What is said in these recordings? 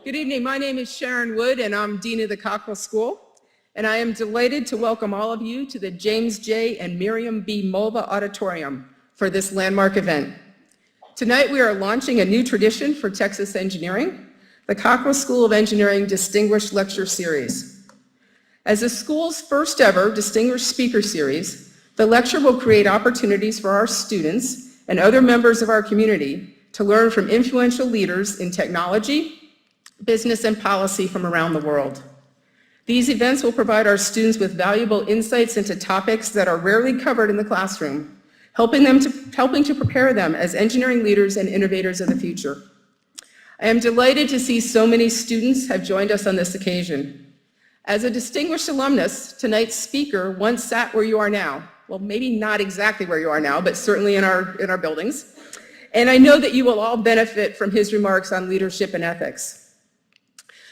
Good evening. My name is Sharon Wood, and I'm Dean of the Cockrell School. And I am delighted to welcome all of you to the James J. and Miriam B. Mulva Auditorium for this landmark event. Tonight, we are launching a new tradition for Texas engineering, the Cockrell School of Engineering Distinguished Lecture Series. As the school's first ever Distinguished Speaker Series, the lecture will create opportunities for our students and other members of our community to learn from influential leaders in technology, business, and policy from around the world. These events will provide our students with valuable insights into topics that are rarely covered in the classroom, helping to prepare them as engineering leaders and innovators of the future. I am delighted to see so many students have joined us on this occasion. As a distinguished alumnus, tonight's speaker once sat where you are now. Well, maybe not exactly where you are now, but certainly in our buildings. And I know that you will all benefit from his remarks on leadership and ethics.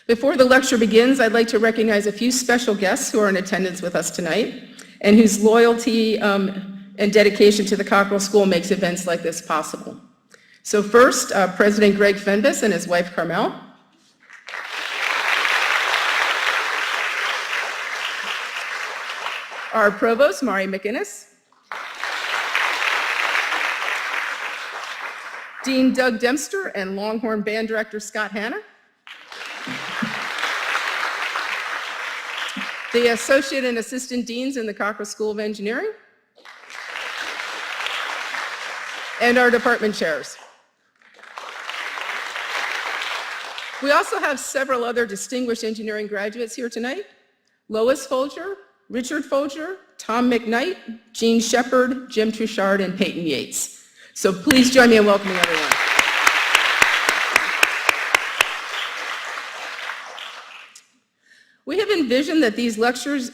Before the lecture begins, I'd like to recognize a few special guests who are in attendance with us tonight and whose loyalty and dedication to the Cockrell School makes events like this possible. So first, President Greg Fenbus and his wife Carmel. Our Provost, Mari McInnes. Dean Doug Dempster and Longhorn Band Director Scott Hanna. The Associate and Assistant Deans in the Cockrell School of Engineering. And our department chairs. We also have several other distinguished engineering graduates here tonight. Lois Folger, Richard Folger, Tom McKnight, Jean Shepard, Jim Truchard, and Peyton Yates. So please join me in welcoming everyone. We have envisioned that these lectures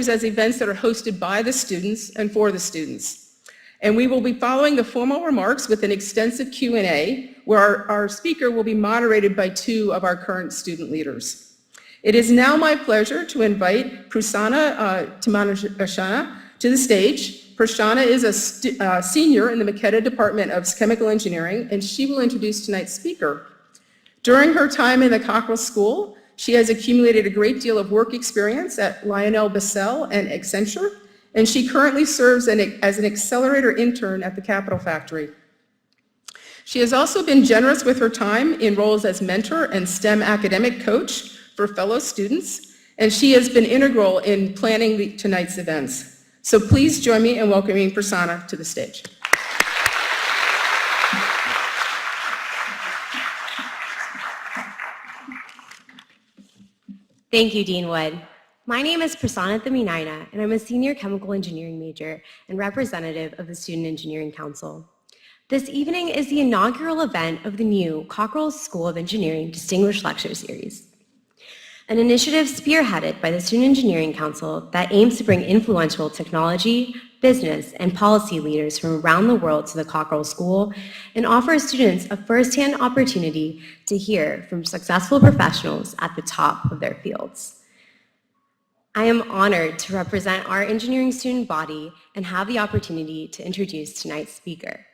as events that are hosted by the students and for the students. And we will be following the formal remarks with an extensive Q&A where our speaker will be moderated by two of our current student leaders. It is now my pleasure to invite Prasanna Timanashana to the stage. Prasanna is a senior in the McKetta Department of Chemical Engineering, and she will introduce tonight's speaker. During her time in the Cockrell School, she has accumulated a great deal of work experience at Lionel Bissell and Accenture, and she currently serves as an accelerator intern at the Capital Factory. She has also been generous with her time in roles as mentor and STEM academic coach for fellow students, and she has been integral in planning tonight's events. So please join me in welcoming Prasanna to the stage. Thank you, Dean Wood. My name is Prasanna Timanashana, and I'm a senior chemical engineering major and representative of the Student Engineering Council. This evening is the inaugural event of the new Cockrell School of Engineering Distinguished Lecture Series, an initiative spearheaded by the Student Engineering Council that aims to bring influential technology, business, and policy leaders from around the world to the Cockrell School and offers students a first-hand opportunity to hear from successful professionals at the top of their fields. I am honored to represent our engineering student body and have the opportunity to introduce tonight's speaker,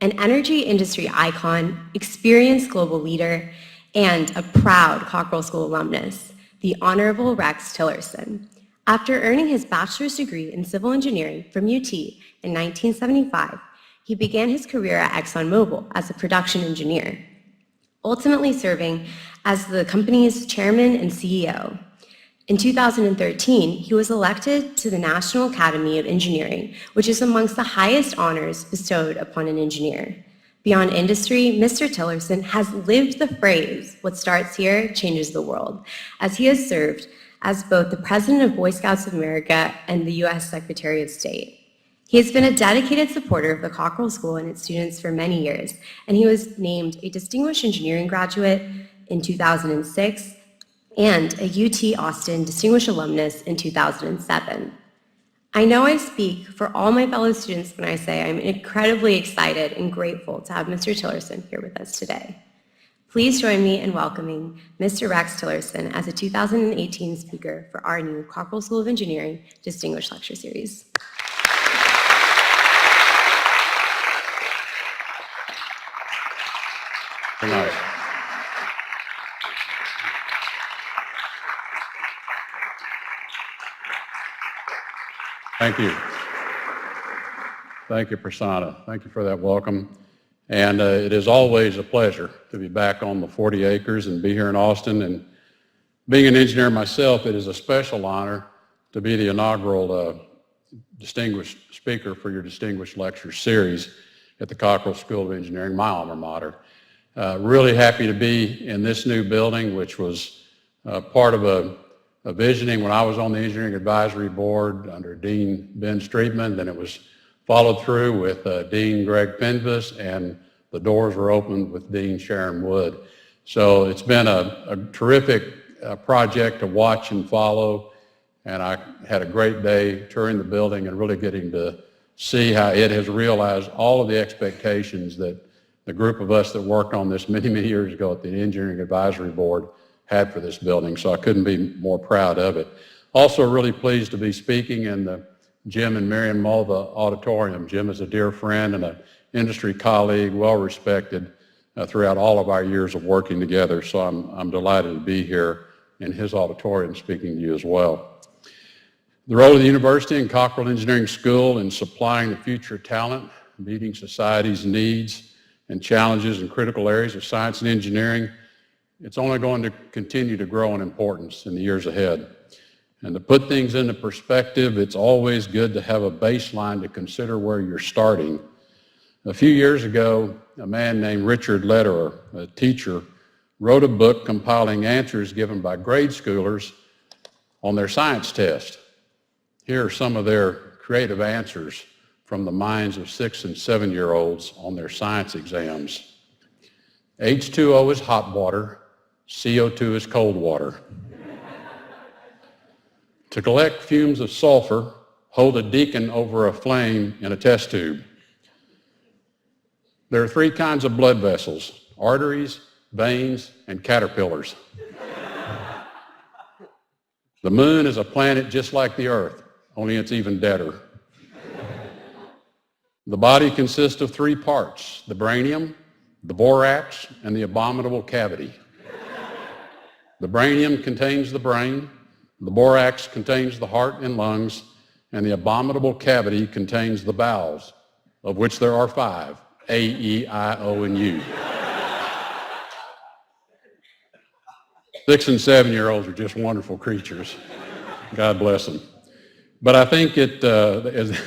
an energy industry icon, experienced global leader, and a proud Cockrell School alumnus, the Honorable Rex Tillerson. After earning his bachelor's degree in civil engineering from UT in 1975, he began his career at ExxonMobil as a production engineer, ultimately serving as the company's chairman and CEO. In 2013, he was elected to the National Academy of Engineering, which is amongst the highest honors bestowed upon an engineer. Beyond industry, Mr. Tillerson has lived the phrase, "What starts here changes the world," as he has served as both the President of Boy Scouts of America and the U.S. Secretary of State. He has been a dedicated supporter of the Cockrell School and its students for many years, and he was named a Distinguished Engineering Graduate in 2006 and a UT Austin Distinguished Alumnus in 2007. I know I speak for all my fellow students when I say I'm incredibly excited and grateful to have Mr. Tillerson here with us today. Please join me in welcoming Mr. Rex Tillerson as a 2018 speaker for our new Cockrell School of Engineering Distinguished Lecture Series. Thank you. Thank you, Prasanna. Thank you for that welcome. And it is always a pleasure to be back on the 40 acres and be here in Austin. And being an engineer myself, it is a special honor to be the inaugural distinguished speaker for your distinguished lecture series at the Cockrell School of Engineering, my alma mater. Really happy to be in this new building, which was part of a visioning when I was on the Engineering Advisory Board under Dean Ben Streetman. Then it was followed through with Dean Greg Penvis, and the doors were opened with Dean Sharon Wood. So it's been a terrific project to watch and follow, and I had a great day touring the building and really getting to see how it has realized all of the expectations that the group of us that worked on this many, many years ago at the Engineering Advisory Board had for this building. So I couldn't be more proud of it. Also really pleased to be speaking in the Jim and Miriam Mulva Auditorium. Jim is a dear friend and an industry colleague, well respected throughout all of our years of working together. So I'm delighted to be here in his auditorium speaking to you as well. The role of the university and Cockrell Engineering School in supplying the future talent, meeting society's needs and challenges in critical areas of science and engineering, it's only going to continue to grow in importance in the years ahead. And to put things into perspective, it's always good to have a baseline to consider where you're starting. A few years ago, a man named Richard Lederer, a teacher, wrote a book compiling answers given by grade schoolers on their science test. Here are some of their creative answers from the minds of 6- and 7-year-olds on their science exams. H2O is hot water, CO2 is cold water. To collect fumes of sulfur, hold a deacon over a flame in a test tube. There are 3 kinds of blood vessels: arteries, veins, and caterpillars. The moon is a planet just like the Earth, only it's even deader. The body consists of 3 parts: the braiниum, the borax, and the abominable cavity. The brainium contains the brain, the borax contains the heart and lungs, and the abominable cavity contains the bowels, of which there are 5, A, E, I, O, and U. 6- and 7-year-olds are just wonderful creatures. God bless them. But I think as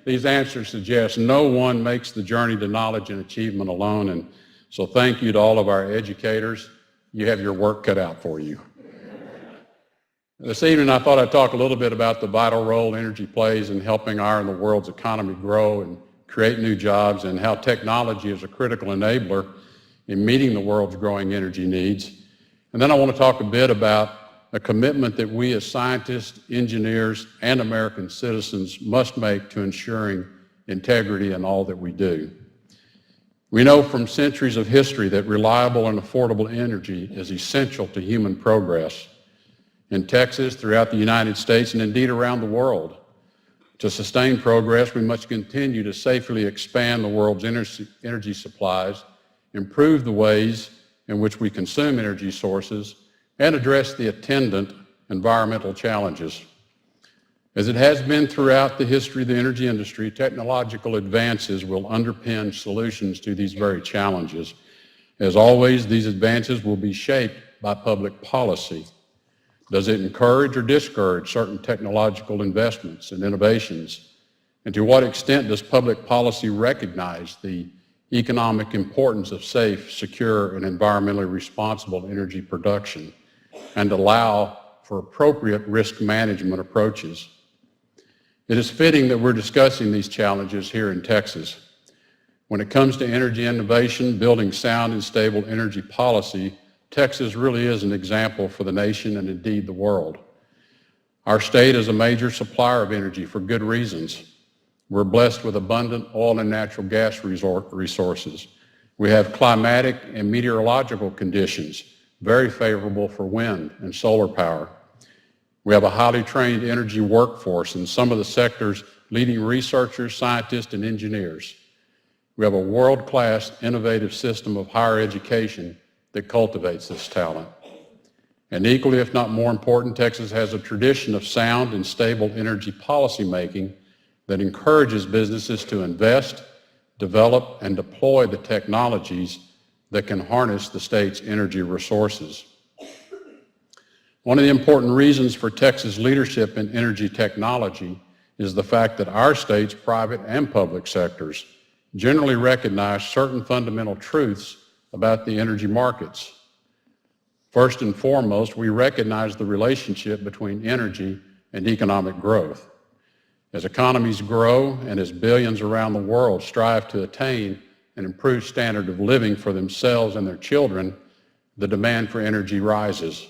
these answers suggest, no one makes the journey to knowledge and achievement alone. And so thank you to all of our educators. You have your work cut out for you. This evening, I thought I'd talk a little bit about the vital role energy plays in helping our and the world's economy grow and create new jobs, and how technology is a critical enabler in meeting the world's growing energy needs. And then I want to talk a bit about a commitment that we as scientists, engineers, and American citizens must make to ensuring integrity in all that we do. We know from centuries of history that reliable and affordable energy is essential to human progress. In Texas, throughout the United States, and indeed around the world. To sustain progress, we must continue to safely expand the world's energy supplies, improve the ways in which we consume energy sources, and address the attendant environmental challenges. As it has been throughout the history of the energy industry, technological advances will underpin solutions to these very challenges. As always, these advances will be shaped by public policy. Does it encourage or discourage certain technological investments and innovations? And to what extent does public policy recognize the economic importance of safe, secure, and environmentally responsible energy production, and allow for appropriate risk management approaches? It is fitting that we're discussing these challenges here in Texas. When it comes to energy innovation, building sound and stable energy policy, Texas really is an example for the nation and indeed the world. Our state is a major supplier of energy for good reasons. We're blessed with abundant oil and natural gas resources. We have climatic and meteorological conditions very favorable for wind and solar power. We have a highly trained energy workforce in some of the sector's leading researchers, scientists, and engineers. We have a world-class innovative system of higher education that cultivates this talent. And equally, if not more important, Texas has a tradition of sound and stable energy policy making that encourages businesses to invest, develop, and deploy the technologies that can harness the state's energy resources. One of the important reasons for Texas leadership in energy technology is the fact that our state's private and public sectors generally recognize certain fundamental truths about the energy markets. First and foremost, we recognize the relationship between energy and economic growth. As economies grow and as billions around the world strive to attain an improved standard of living for themselves and their children, the demand for energy rises.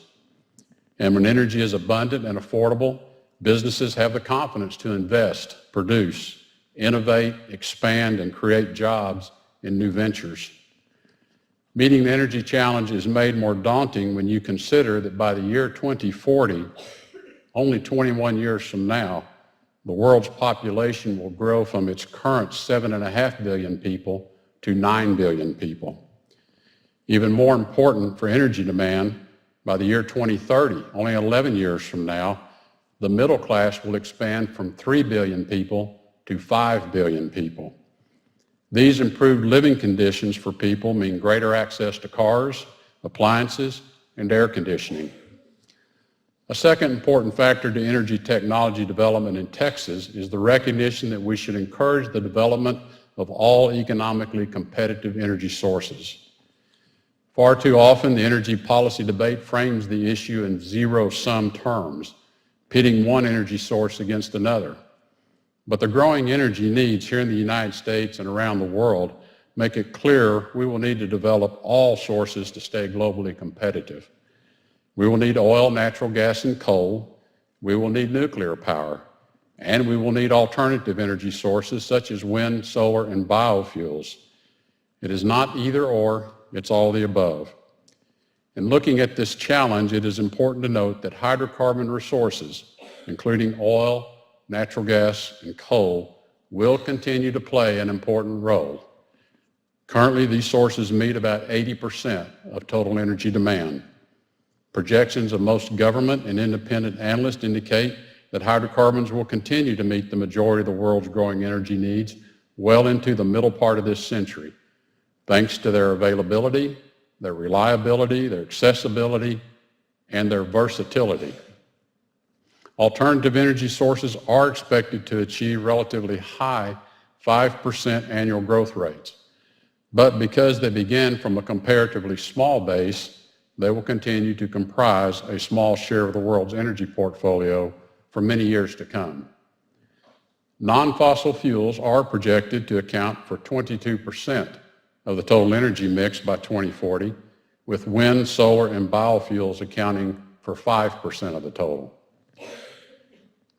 And when energy is abundant and affordable, businesses have the confidence to invest, produce, innovate, expand, and create jobs in new ventures. Meeting the energy challenge is made more daunting when you consider that by the year 2040, only 21 years from now, the world's population will grow from its current 7.5 billion people to 9 billion people. Even more important for energy demand, by the year 2030, only 11 years from now, the middle class will expand from 3 billion people to 5 billion people. These improved living conditions for people mean greater access to cars, appliances, and air conditioning. A second important factor to energy technology development in Texas is the recognition that we should encourage the development of all economically competitive energy sources. Far too often, the energy policy debate frames the issue in zero-sum terms, pitting one energy source against another. But the growing energy needs here in the United States and around the world make it clear we will need to develop all sources to stay globally competitive. We will need oil, natural gas, and coal. We will need nuclear power. And we will need alternative energy sources such as wind, solar, and biofuels. It is not either or, it's all the above. In looking at this challenge, it is important to note that hydrocarbon resources, including oil, natural gas, and coal, will continue to play an important role. Currently, these sources meet about 80% of total energy demand. Projections of most government and independent analysts indicate that hydrocarbons will continue to meet the majority of the world's growing energy needs well into the middle part of this century, thanks to their availability, their reliability, their accessibility, and their versatility. Alternative energy sources are expected to achieve relatively high 5% annual growth rates. But because they begin from a comparatively small base, they will continue to comprise a small share of the world's energy portfolio for many years to come. Non-fossil fuels are projected to account for 22% of the total energy mix by 2040, with wind, solar, and biofuels accounting for 5% of the total.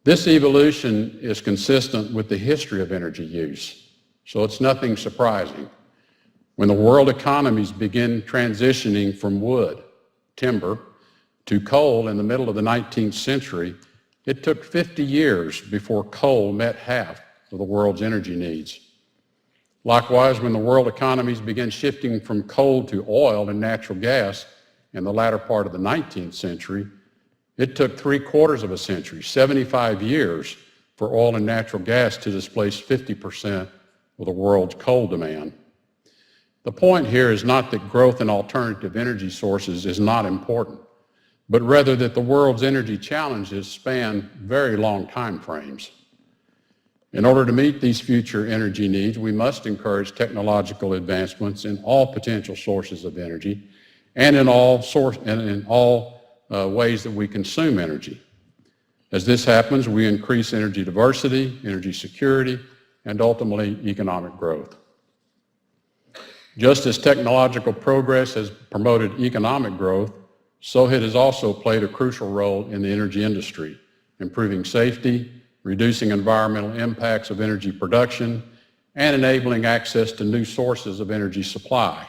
This evolution is consistent with the history of energy use, so it's nothing surprising. When the world economies begin transitioning from wood, timber, to coal in the middle of the 19th century, it took 50 years before coal met half of the world's energy needs. Likewise, when the world economies began shifting from coal to oil and natural gas in the latter part of the 19th century, it took 3/4 of a century, 75 years, for oil and natural gas to displace 50% of the world's coal demand. The point here is not that growth in alternative energy sources is not important, but rather that the world's energy challenges span very long time frames. In order to meet these future energy needs, we must encourage technological advancements in all potential sources of energy and in all ways that we consume energy. As this happens, we increase energy diversity, energy security, and ultimately economic growth. Just as technological progress has promoted economic growth, so it has also played a crucial role in the energy industry, improving safety, reducing environmental impacts of energy production, and enabling access to new sources of energy supply.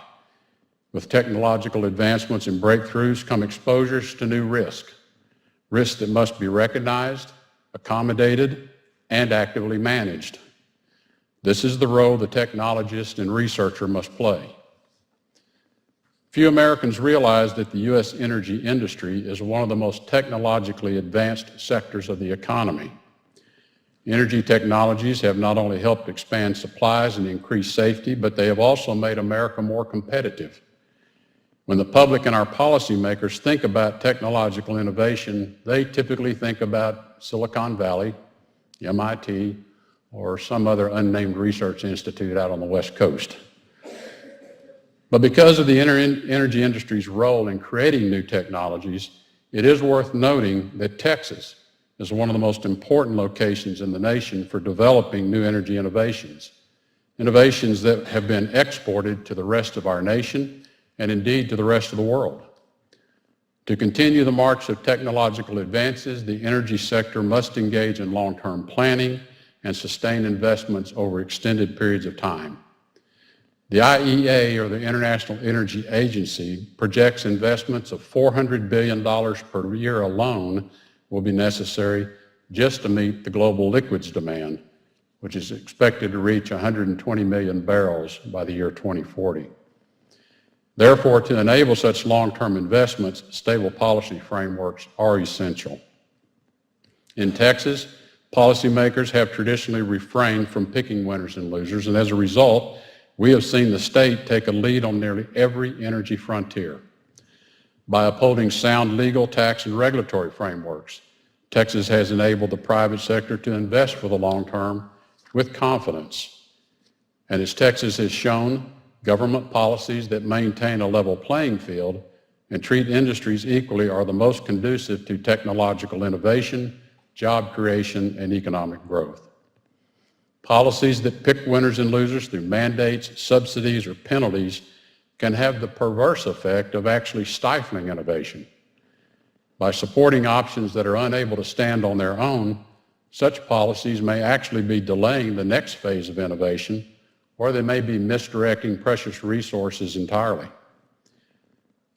With technological advancements and breakthroughs come exposures to new risks that must be recognized, accommodated, and actively managed. This is the role the technologist and researcher must play. Few Americans realize that the U.S. energy industry is one of the most technologically advanced sectors of the economy. Energy technologies have not only helped expand supplies and increase safety, but they have also made America more competitive. When the public and our policymakers think about technological innovation, they typically think about Silicon Valley, MIT, or some other unnamed research institute out on the West Coast. But because of the energy industry's role in creating new technologies, it is worth noting that Texas is one of the most important locations in the nation for developing new energy innovations that have been exported to the rest of our nation and indeed to the rest of the world. To continue the march of technological advances, the energy sector must engage in long-term planning and sustain investments over extended periods of time. The IEA, or the International Energy Agency, projects investments of $400 billion per year alone will be necessary just to meet the global liquids demand, which is expected to reach 120 million barrels by the year 2040. Therefore, to enable such long-term investments, stable policy frameworks are essential. In Texas, policymakers have traditionally refrained from picking winners and losers, and as a result, we have seen the state take a lead on nearly every energy frontier. By upholding sound legal, tax, and regulatory frameworks, Texas has enabled the private sector to invest for the long term with confidence. And as Texas has shown, government policies that maintain a level playing field and treat industries equally are the most conducive to technological innovation, job creation, and economic growth. Policies that pick winners and losers through mandates, subsidies, or penalties can have the perverse effect of actually stifling innovation. By supporting options that are unable to stand on their own, such policies may actually be delaying the next phase of innovation, or they may be misdirecting precious resources entirely.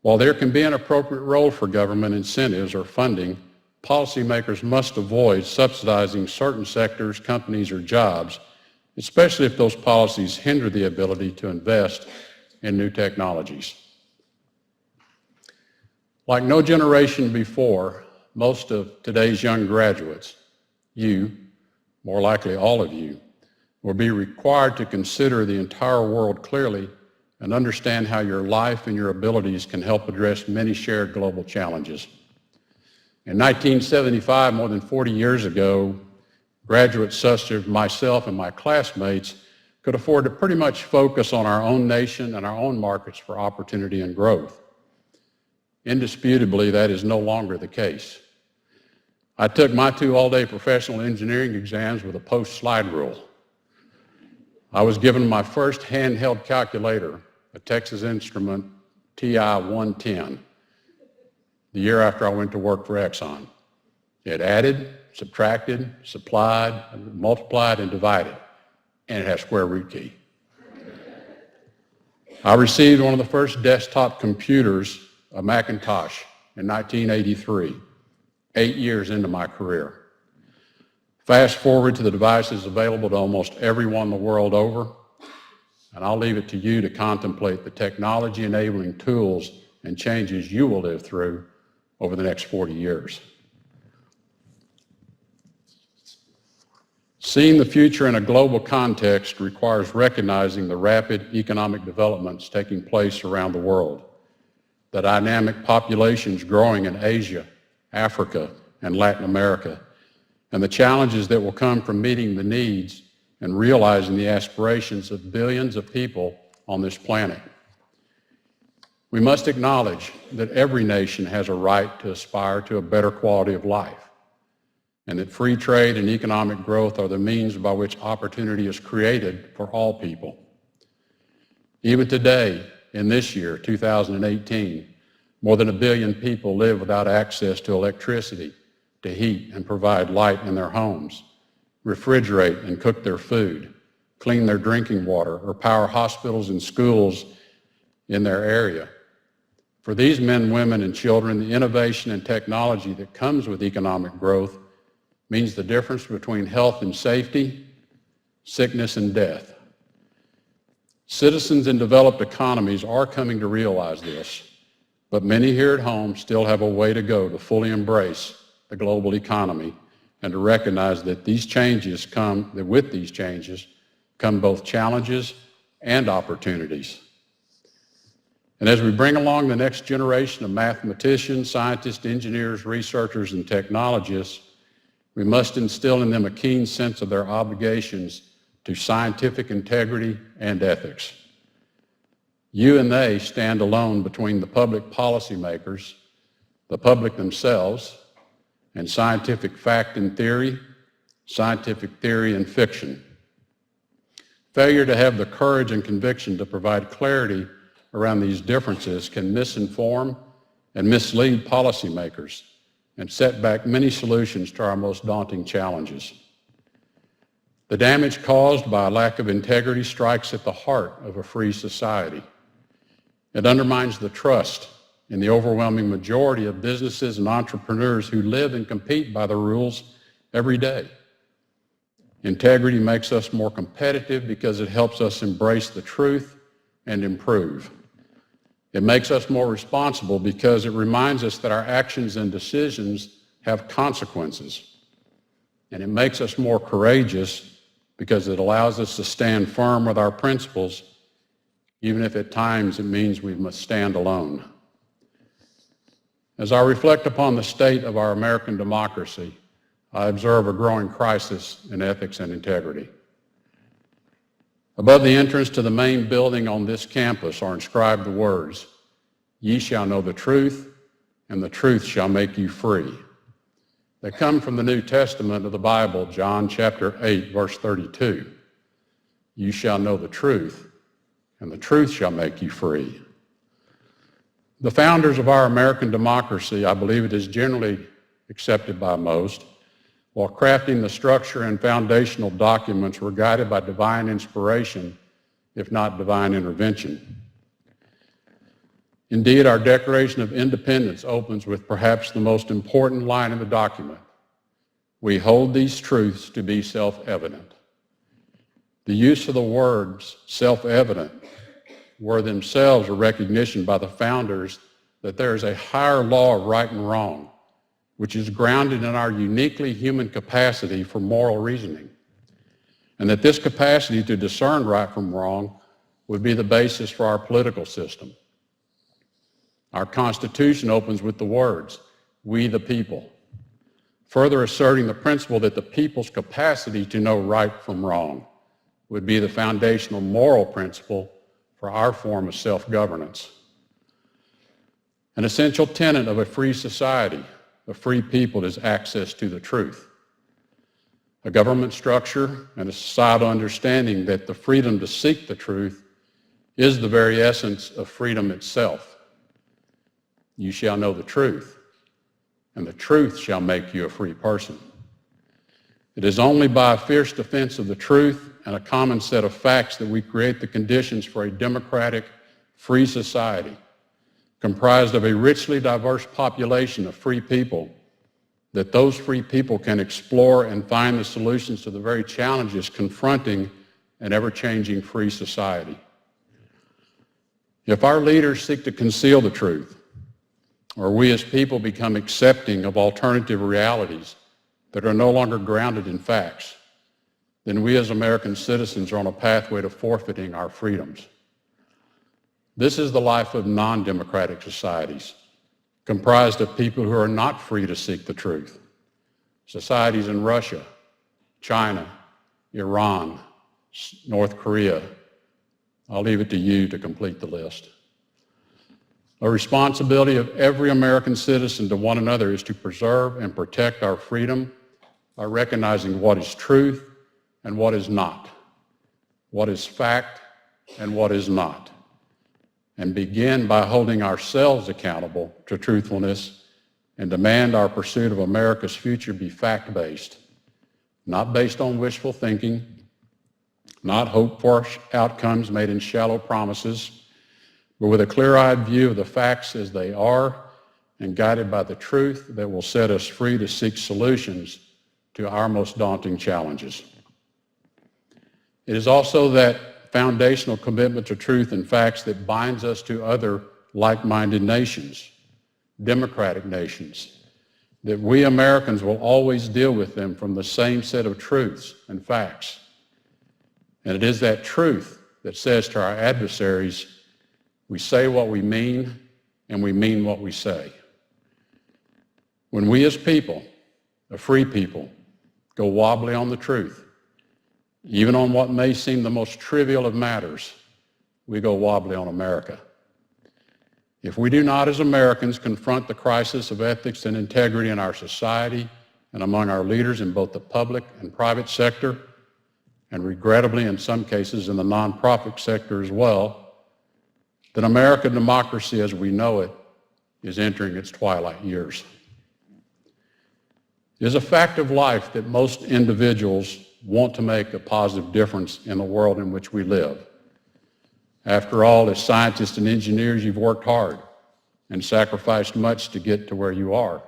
While there can be an appropriate role for government incentives or funding, policymakers must avoid subsidizing certain sectors, companies, or jobs, especially if those policies hinder the ability to invest in new technologies. Like no generation before, most of today's young graduates, you, more likely all of you, will be required to consider the entire world clearly and understand how your life and your abilities can help address many shared global challenges. In 1975, more than 40 years ago, graduates such as myself and my classmates could afford to pretty much focus on our own nation and our own markets for opportunity and growth. Indisputably, that is no longer the case. I took my 2 all-day professional engineering exams with a post-slide rule. I was given my first handheld calculator, a Texas Instrument TI-110, the year after I went to work for Exxon. It added, subtracted, multiplied, and divided, and it had a square root key. I received one of the first desktop computers, a Macintosh, in 1983, 8 years into my career. Fast forward to the devices available to almost everyone the world over, and I'll leave it to you to contemplate the technology-enabling tools and changes you will live through over the next 40 years. Seeing the future in a global context requires recognizing the rapid economic developments taking place around the world, the dynamic populations growing in Asia, Africa, and Latin America, and the challenges that will come from meeting the needs and realizing the aspirations of billions of people on this planet. We must acknowledge that every nation has a right to aspire to a better quality of life, and that free trade and economic growth are the means by which opportunity is created for all people. Even today, in this year, 2018, more than 1 billion people live without access to electricity to heat and provide light in their homes, refrigerate and cook their food, clean their drinking water, or power hospitals and schools in their area. For these men, women, and children, the innovation and technology that comes with economic growth means the difference between health and safety, sickness and death. Citizens in developed economies are coming to realize this, but many here at home still have a way to go to fully embrace the global economy and to recognize that with these changes come both challenges and opportunities. And as we bring along the next generation of mathematicians, scientists, engineers, researchers, and technologists, we must instill in them a keen sense of their obligations to scientific integrity and ethics. You and they stand alone between the public policymakers, the public themselves, and scientific fact and theory, scientific theory and fiction. Failure to have the courage and conviction to provide clarity around these differences can misinform and mislead policymakers and set back many solutions to our most daunting challenges. The damage caused by a lack of integrity strikes at the heart of a free society. It undermines the trust in the overwhelming majority of businesses and entrepreneurs who live and compete by the rules every day. Integrity makes us more competitive because it helps us embrace the truth and improve. It makes us more responsible because it reminds us that our actions and decisions have consequences. And it makes us more courageous because it allows us to stand firm with our principles, even if at times it means we must stand alone. As I reflect upon the state of our American democracy, I observe a growing crisis in ethics and integrity. Above the entrance to the main building on this campus are inscribed the words, "Ye shall know the truth, and the truth shall make you free." They come from the New Testament of the Bible, John chapter 8, verse 32. You shall know the truth, and the truth shall make you free. The founders of our American democracy, I believe it is generally accepted by most, while crafting the structure and foundational documents were guided by divine inspiration, if not divine intervention. Indeed, our Declaration of Independence opens with perhaps the most important line in the document. We hold these truths to be self-evident. The use of the words self-evident were themselves a recognition by the founders that there is a higher law of right and wrong, which is grounded in our uniquely human capacity for moral reasoning, and that this capacity to discern right from wrong would be the basis for our political system. Our Constitution opens with the words, "We the people," further asserting the principle that the people's capacity to know right from wrong would be the foundational moral principle for our form of self-governance. An essential tenet of a free society, a free people, is access to the truth. A government structure and a societal understanding that the freedom to seek the truth is the very essence of freedom itself. You shall know the truth, and the truth shall make you a free person. It is only by a fierce defense of the truth and a common set of facts that we create the conditions for a democratic, free society comprised of a richly diverse population of free people, that those free people can explore and find the solutions to the very challenges confronting an ever-changing free society. If our leaders seek to conceal the truth, or we as people become accepting of alternative realities that are no longer grounded in facts, then we as American citizens are on a pathway to forfeiting our freedoms. This is the life of non-democratic societies, comprised of people who are not free to seek the truth. Societies in Russia, China, Iran, North Korea. I'll leave it to you to complete the list. A responsibility of every American citizen to one another is to preserve and protect our freedom by recognizing what is truth and what is not, what is fact and what is not, and begin by holding ourselves accountable to truthfulness and demand our pursuit of America's future be fact-based, not based on wishful thinking, not hope for outcomes made in shallow promises, but with a clear-eyed view of the facts as they are and guided by the truth that will set us free to seek solutions to our most daunting challenges. It is also that foundational commitment to truth and facts that binds us to other like-minded nations, democratic nations, that we Americans will always deal with them from the same set of truths and facts. And it is that truth that says to our adversaries, we say what we mean and we mean what we say. When we as people, a free people, go wobbly on the truth, even on what may seem the most trivial of matters, we go wobbly on America. If we do not as Americans confront the crisis of ethics and integrity in our society and among our leaders in both the public and private sector, and regrettably in some cases in the nonprofit sector as well, then American democracy as we know it is entering its twilight years. It is a fact of life that most individuals want to make a positive difference in the world in which we live. After all, as scientists and engineers, you've worked hard and sacrificed much to get to where you are.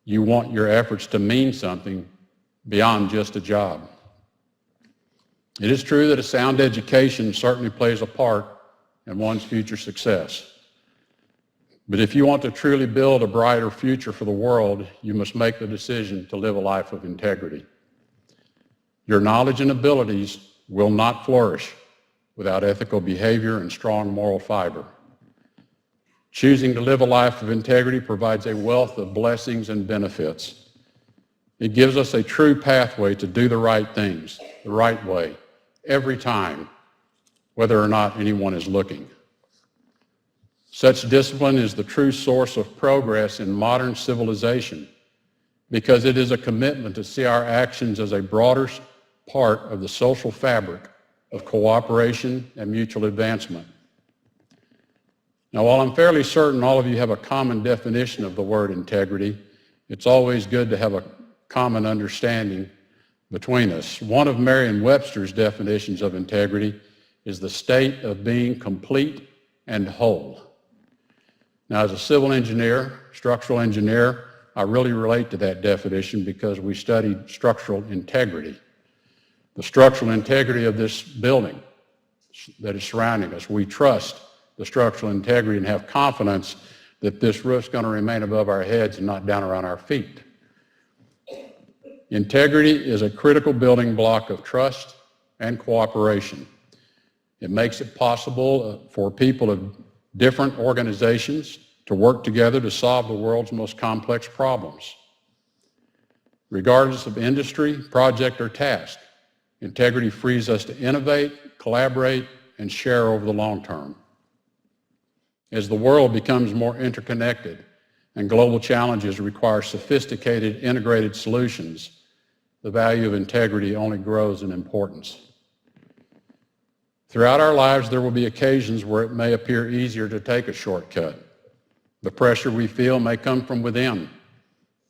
You want your efforts to mean something beyond just a job. It is true that a sound education certainly plays a part in one's future success. But if you want to truly build a brighter future for the world, you must make the decision to live a life of integrity. Your knowledge and abilities will not flourish without ethical behavior and strong moral fiber. Choosing to live a life of integrity provides a wealth of blessings and benefits. It gives us a true pathway to do the right things, the right way, every time, whether or not anyone is looking. Such discipline is the true source of progress in modern civilization because it is a commitment to see our actions as a broader part of the social fabric of cooperation and mutual advancement. Now, while I'm fairly certain all of you have a common definition of the word integrity, it's always good to have a common understanding between us. One of Merriam-Webster's definitions of integrity is the state of being complete and whole. Now, as a civil engineer, structural engineer, I really relate to that definition because we studied structural integrity. The structural integrity of this building that is surrounding us. We trust the structural integrity and have confidence that this roof's going to remain above our heads and not down around our feet. Integrity is a critical building block of trust and cooperation. It makes it possible for people of different organizations to work together to solve the world's most complex problems. Regardless of industry, project, or task, integrity frees us to innovate, collaborate, and share over the long term. As the world becomes more interconnected and global challenges require sophisticated, integrated solutions, the value of integrity only grows in importance. Throughout our lives, there will be occasions where it may appear easier to take a shortcut. The pressure we feel may come from within,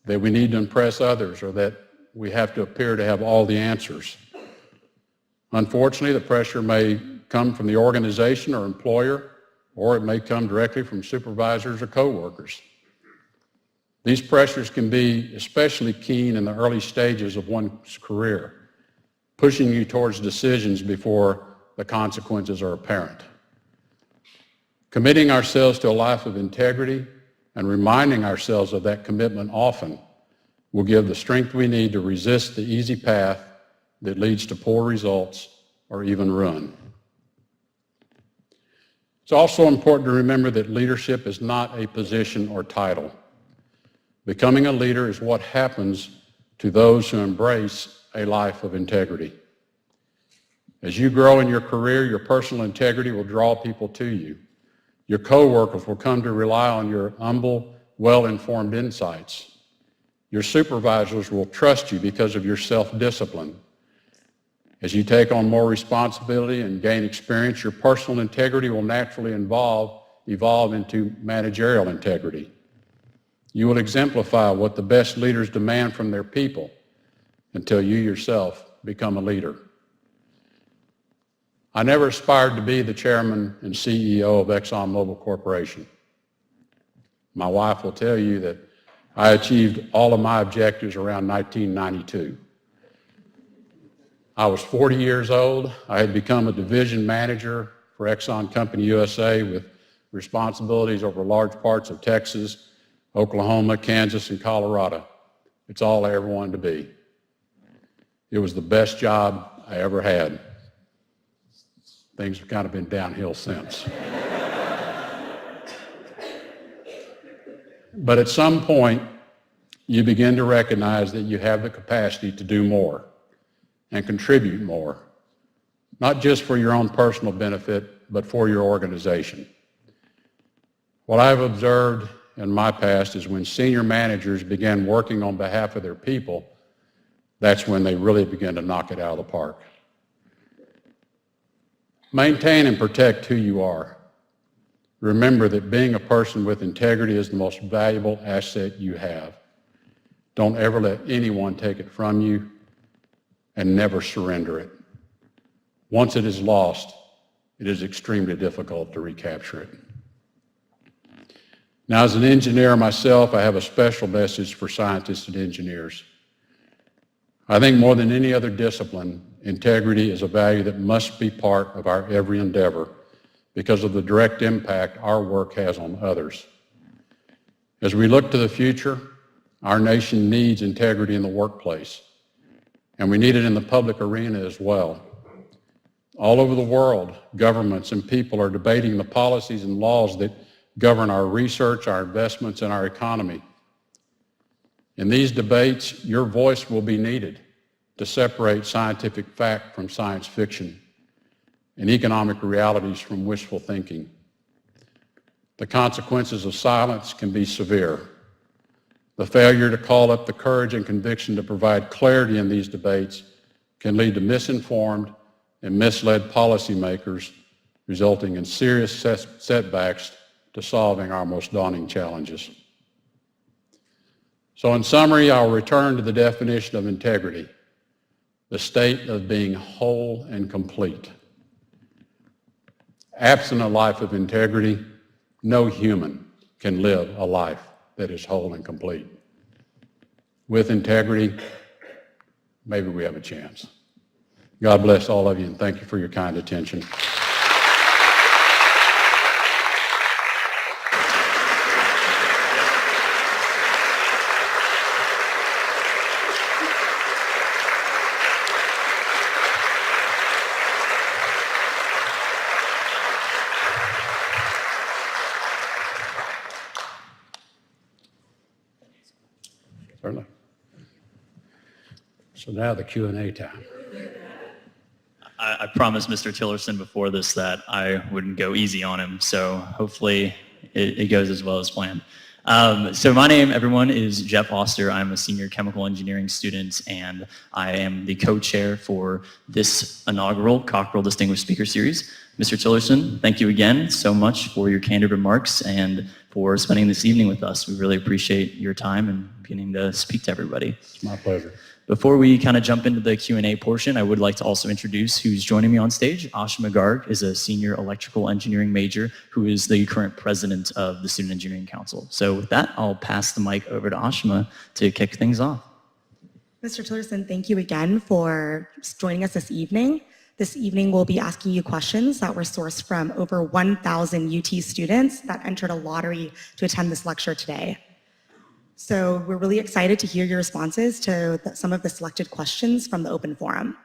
that we need to impress others or that we have to appear to have all the answers. Unfortunately, the pressure may come from the organization or employer, or it may come directly from supervisors or coworkers. These pressures can be especially keen in the early stages of one's career, pushing you towards decisions before the consequences are apparent. Committing ourselves to a life of integrity and reminding ourselves of that commitment often will give the strength we need to resist the easy path that leads to poor results or even ruin. It's also important to remember that leadership is not a position or title. Becoming a leader is what happens to those who embrace a life of integrity. As you grow in your career, your personal integrity will draw people to you. Your coworkers will come to rely on your humble, well-informed insights. Your supervisors will trust you because of your self-discipline. As you take on more responsibility and gain experience, your personal integrity will naturally evolve into managerial integrity. You will exemplify what the best leaders demand from their people until you yourself become a leader. I never aspired to be the chairman and CEO of ExxonMobil Corporation. My wife will tell you that I achieved all of my objectives around 1992. I was 40 years old. I had become a division manager for Exxon Company USA with responsibilities over large parts of Texas, Oklahoma, Kansas, and Colorado. It's all I ever wanted to be. It was the best job I ever had. Things have kind of been downhill since. But at some point, you begin to recognize that you have the capacity to do more and contribute more, not just for your own personal benefit, but for your organization. What I've observed in my past is when senior managers begin working on behalf of their people, that's when they really begin to knock it out of the park. Maintain and protect who you are. Remember that being a person with integrity is the most valuable asset you have. Don't ever let anyone take it from you, and never surrender it. Once it is lost, it is extremely difficult to recapture it. Now, as an engineer myself, I have a special message for scientists and engineers. I think more than any other discipline, integrity is a value that must be part of our every endeavor because of the direct impact our work has on others. As we look to the future, our nation needs integrity in the workplace, and we need it in the public arena as well. All over the world, governments and people are debating the policies and laws that govern our research, our investments, and our economy. In these debates, your voice will be needed to separate scientific fact from science fiction and economic realities from wishful thinking. The consequences of silence can be severe. The failure to call up the courage and conviction to provide clarity in these debates can lead to misinformed and misled policymakers, resulting in serious setbacks to solving our most daunting challenges. So in summary, I'll return to the definition of integrity, the state of being whole and complete. Absent a life of integrity, no human can live a life that is whole and complete. With integrity, maybe we have a chance. God bless all of you, and thank you for your kind attention. Certainly. So now the Q&A time. I promised Mr. Tillerson before this that I wouldn't go easy on him, so hopefully it goes as well as planned. So my name, everyone, is Jeff Oster. I'm a senior chemical engineering student, and I am the co-chair for this inaugural Cockrell Distinguished Speaker Series. Mr. Tillerson, thank you again so much for your candid remarks and for spending this evening with us. We really appreciate your time and beginning to speak to everybody. It's my pleasure. Before we kind of jump into the Q&A portion, I would like to also introduce who's joining me on stage. Ashima Garg is a senior electrical engineering major who is the current president of the Student Engineering Council. So with that, I'll pass the mic over to Ashima to kick things off. Mr. Tillerson, thank you again for joining us this evening. This evening, we'll be asking you questions that were sourced from over 1,000 UT students that entered a lottery to attend this lecture today. So we're really excited to hear your responses to some of the selected questions from the open forum.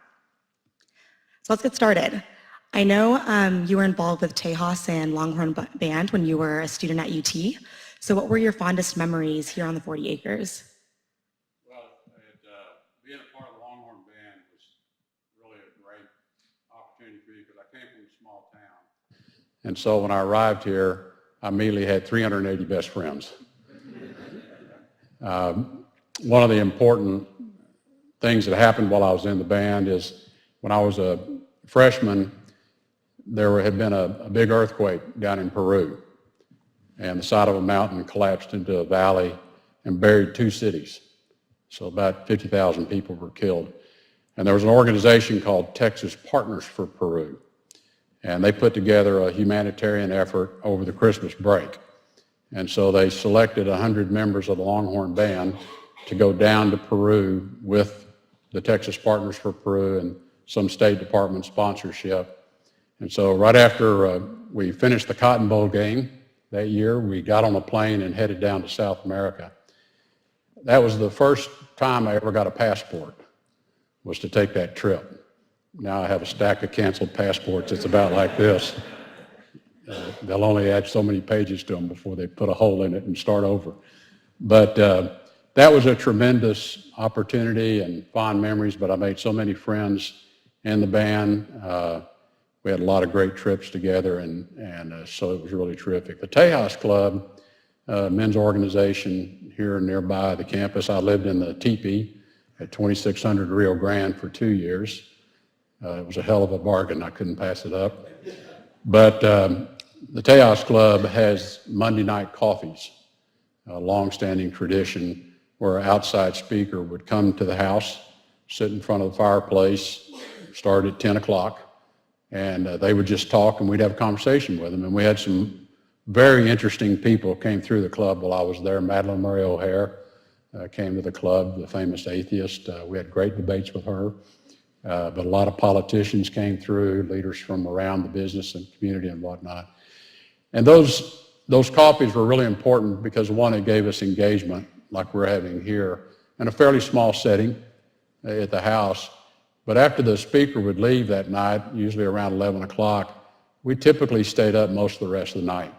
So let's get started. I know you were involved with Tejas and Longhorn Band when you were a student at UT. So what were your fondest memories here on the 40 acres? Well, being a part of the Longhorn Band was really a great opportunity for me because I came from a small town. And so when I arrived here, I immediately had 380 best friends. One of the important things that happened while I was in the band is when I was a freshman, there had been a big earthquake down in Peru, and the side of a mountain collapsed into a valley and buried 2 cities. So about 50,000 people were killed. And there was an organization called Texas Partners for Peru, and they put together a humanitarian effort over the Christmas break. And so they selected 100 members of the Longhorn Band to go down to Peru with the Texas Partners for Peru and some State Department sponsorship. And so right after we finished the Cotton Bowl game that year, we got on a plane and headed down to South America. That was the first time I ever got a passport, was to take that trip. Now I have a stack of canceled passports. It's about like this. They'll only add so many pages to them before they put a hole in it and start over. But that was a tremendous opportunity and fond memories, but I made so many friends in the band. We had a lot of great trips together, and so it was really terrific. The Tejas Club, men's organization here nearby the campus. I lived in the teepee at 2600 Rio Grande for 2 years. It was a hell of a bargain. I couldn't pass it up. But the Tejas Club has Monday night coffees, a long-standing tradition where an outside speaker would come to the house, sit in front of the fireplace, start at 10 o'clock, and they would just talk, and we'd have a conversation with them. And we had some very interesting people came through the club while I was there. Madeleine Murray O'Hare came to the club, the famous atheist. We had great debates with her. But a lot of politicians came through, leaders from around the business and community and whatnot. And those coffees were really important because, one, it gave us engagement like we're having here in a fairly small setting at the house. But after the speaker would leave that night, usually around 11 o'clock, we typically stayed up most of the rest of the night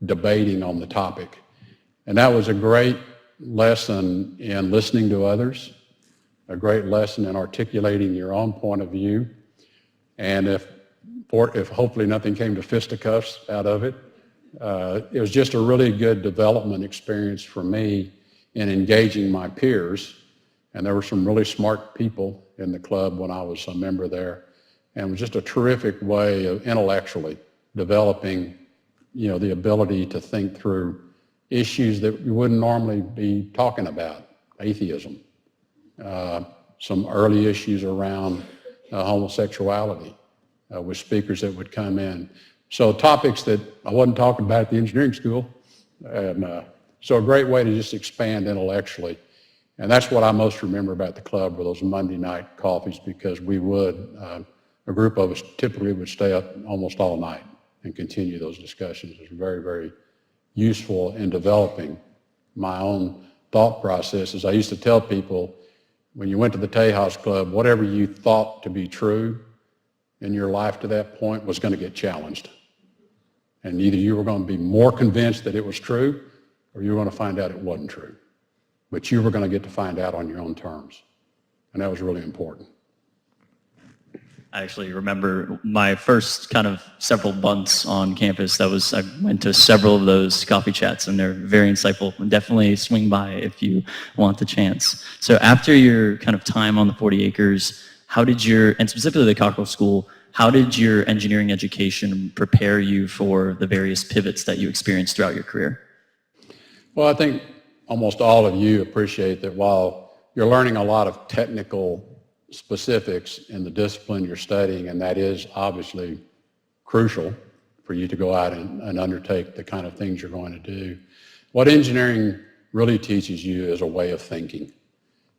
debating on the topic. And that was a great lesson in listening to others, a great lesson in articulating your own point of view. And if hopefully nothing came to fisticuffs out of it, it was just a really good development experience for me in engaging my peers. And there were some really smart people in the club when I was a member there. And it was just a terrific way of intellectually developing, the ability to think through issues that you wouldn't normally be talking about, atheism, some early issues around homosexuality with speakers that would come in. So topics that I wasn't talking about at the engineering school. And so a great way to just expand intellectually. And that's what I most remember about the club were those Monday night coffees, because we would, a group of us typically would stay up almost all night and continue those discussions. It was very, very useful in developing my own thought processes. I used to tell people, when you went to the Tejas Club, whatever you thought to be true in your life to that point was going to get challenged. And either you were going to be more convinced that it was true, or you were going to find out it wasn't true. But you were going to get to find out on your own terms. And that was really important. I actually remember my first kind of several months on campus. I went to several of those coffee chats, and they're very insightful. Definitely swing by if you want the chance. So after your kind of time on the 40 acres, and specifically the Cockrell School, how did your engineering education prepare you for the various pivots that you experienced throughout your career? Well, I think almost all of you appreciate that while you're learning a lot of technical specifics in the discipline you're studying, and that is obviously crucial for you to go out and undertake the kind of things you're going to do, what engineering really teaches you is a way of thinking.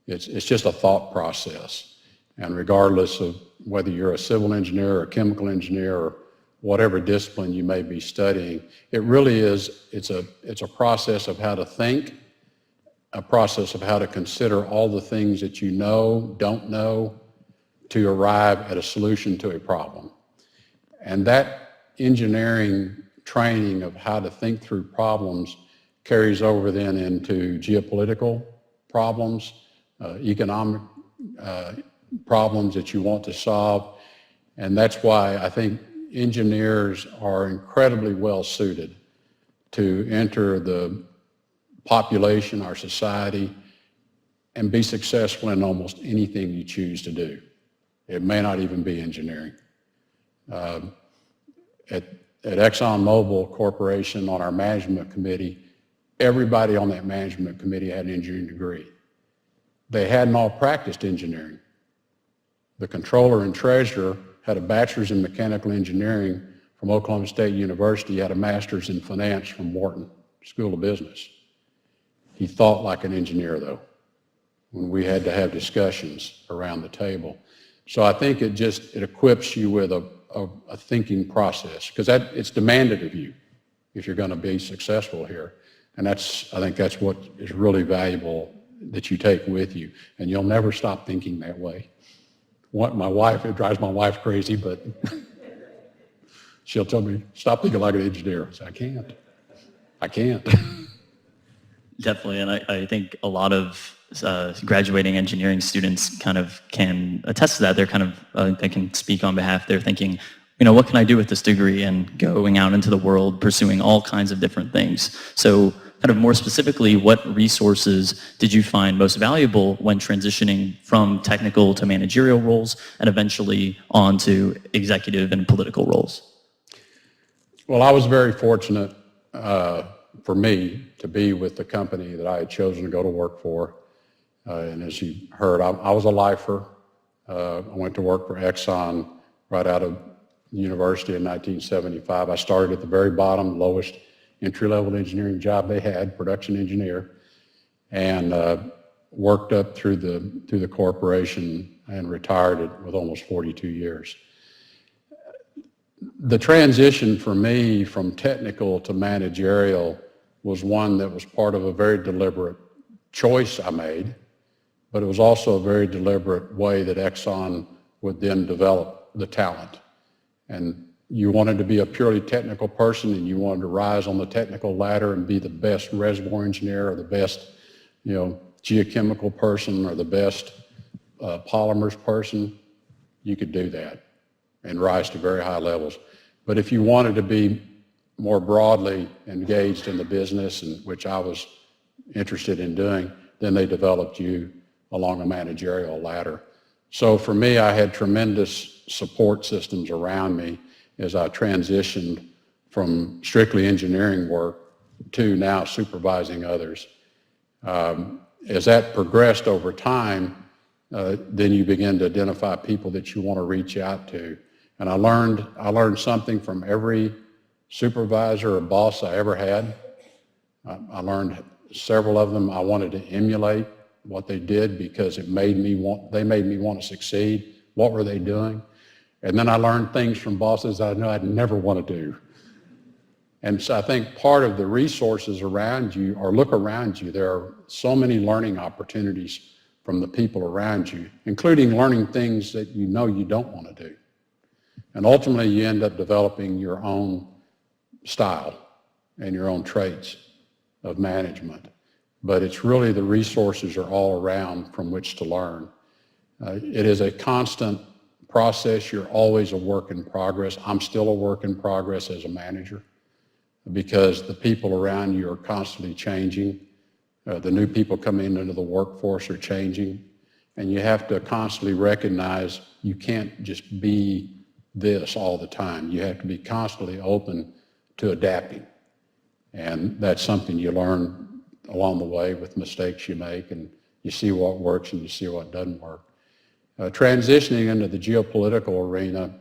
It's just a thought process. And regardless of whether you're a civil engineer or a chemical engineer or whatever discipline you may be studying, it really is, it's a process of how to think, a process of how to consider all the things that you know, don't know, to arrive at a solution to a problem. And that engineering training of how to think through problems carries over then into geopolitical problems, economic problems that you want to solve. And that's why I think engineers are incredibly well suited to enter the population, our society, and be successful in almost anything you choose to do. It may not even be engineering. At ExxonMobil Corporation, on our management committee, everybody on that management committee had an engineering degree. They hadn't all practiced engineering. The controller and treasurer had a bachelor's in mechanical engineering from Oklahoma State University, had a master's in finance from Wharton School of Business. He thought like an engineer, though, when we had to have discussions around the table. So I think it equips you with a thinking process, because it's demanded of you if you're going to be successful here. And I think that's what is really valuable that you take with you. And you'll never stop thinking that way. It drives my wife crazy, but she'll tell me, stop thinking like an engineer. I say, I can't. Definitely, and I think a lot of graduating engineering students kind of can attest to that. They're kind of, they can speak on behalf. They're thinking, what can I do with this degree, and going out into the world, pursuing all kinds of different things. So kind of more specifically, what resources did you find most valuable when transitioning from technical to managerial roles and eventually on to executive and political roles? Well, I was very fortunate for me to be with the company that I had chosen to go to work for. And as you heard, I was a lifer. I went to work for Exxon right out of university in 1975. I started at the very bottom, lowest entry-level engineering job they had, production engineer, and worked up through the corporation and retired with almost 42 years. The transition for me from technical to managerial was one that was part of a very deliberate choice I made, but it was also a very deliberate way that Exxon would then develop the talent. And you wanted to be a purely technical person, and you wanted to rise on the technical ladder and be the best reservoir engineer or the best, geochemical person or the best polymers person, you could do that and rise to very high levels. But if you wanted to be more broadly engaged in the business, and which I was interested in doing, then they developed you along a managerial ladder. So for me, I had tremendous support systems around me as I transitioned from strictly engineering work to now supervising others. As that progressed over time, then you begin to identify people that you want to reach out to. And I learned something from every supervisor or boss I ever had. I learned several of them I wanted to emulate what they did because they made me want to succeed. What were they doing? And then I learned things from bosses I know I'd never want to do. And so I think part of the resources around you, or look around you, there are so many learning opportunities from the people around you, including learning things that you know you don't want to do. And ultimately you end up developing your own style and your own traits of management. But it's really the resources are all around from which to learn. It is a constant process. You're always a work in progress. I'm still a work in progress as a manager because the people around you are constantly changing. The new people coming into the workforce are changing. And you have to constantly recognize you can't just be this all the time. You have to be constantly open to adapting. And that's something you learn along the way with mistakes you make, and you see what works and you see what doesn't work. Transitioning into the geopolitical arena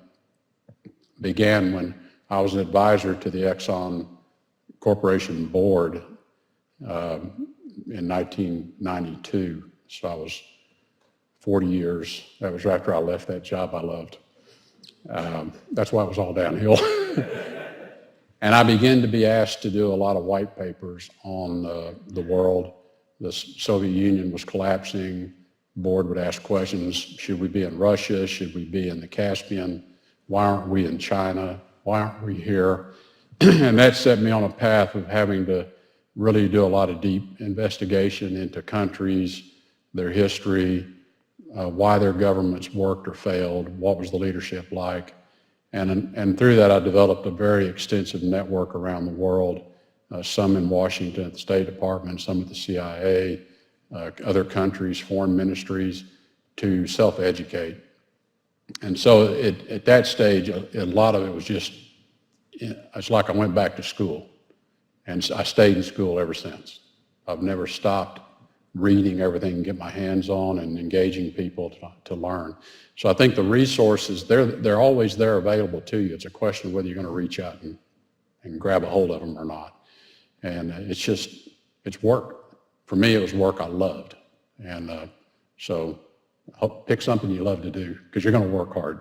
began when I was an advisor to the Exxon Corporation board in 1992. So I was 40 years. That was after I left that job I loved. That's why it was all downhill. And I began to be asked to do a lot of white papers on the world. The Soviet Union was collapsing. The board would ask questions. Should we be in Russia? Should we be in the Caspian? Why aren't we in China? Why aren't we here? And that set me on a path of having to really do a lot of deep investigation into countries, their history, why their governments worked or failed, what was the leadership like. And through that, I developed a very extensive network around the world, some in Washington at the State Department, some at the CIA, other countries, foreign ministries, to self-educate. And so at that stage, a lot of it was just, it's like I went back to school. And I stayed in school ever since. I've never stopped reading everything and get my hands on and engaging people to learn. So I think the resources, they're always there available to you. It's a question of whether you're going to reach out and grab a hold of them or not. And it's work. For me, it was work I loved. And so Pick something you love to do because you're going to work hard.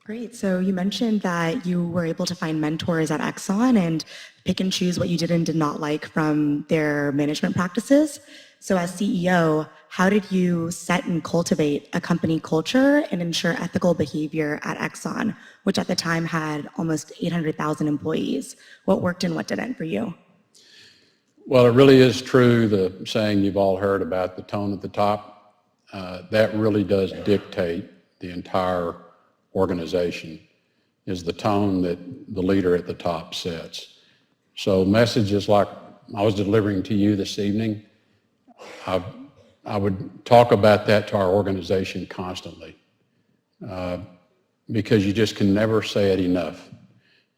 Great. So you mentioned that you were able to find mentors at Exxon and pick and choose what you did and did not like from their management practices. So as CEO, how did you set and cultivate a company culture and ensure ethical behavior at Exxon, which at the time had almost 800,000 employees? What worked and what didn't for you? Well, it really is true, the saying you've all heard about the tone at the top. That really does dictate the entire organization, is the tone that the leader at the top sets. So messages like I was delivering to you this evening, I would talk about that to our organization constantly because you just can never say it enough,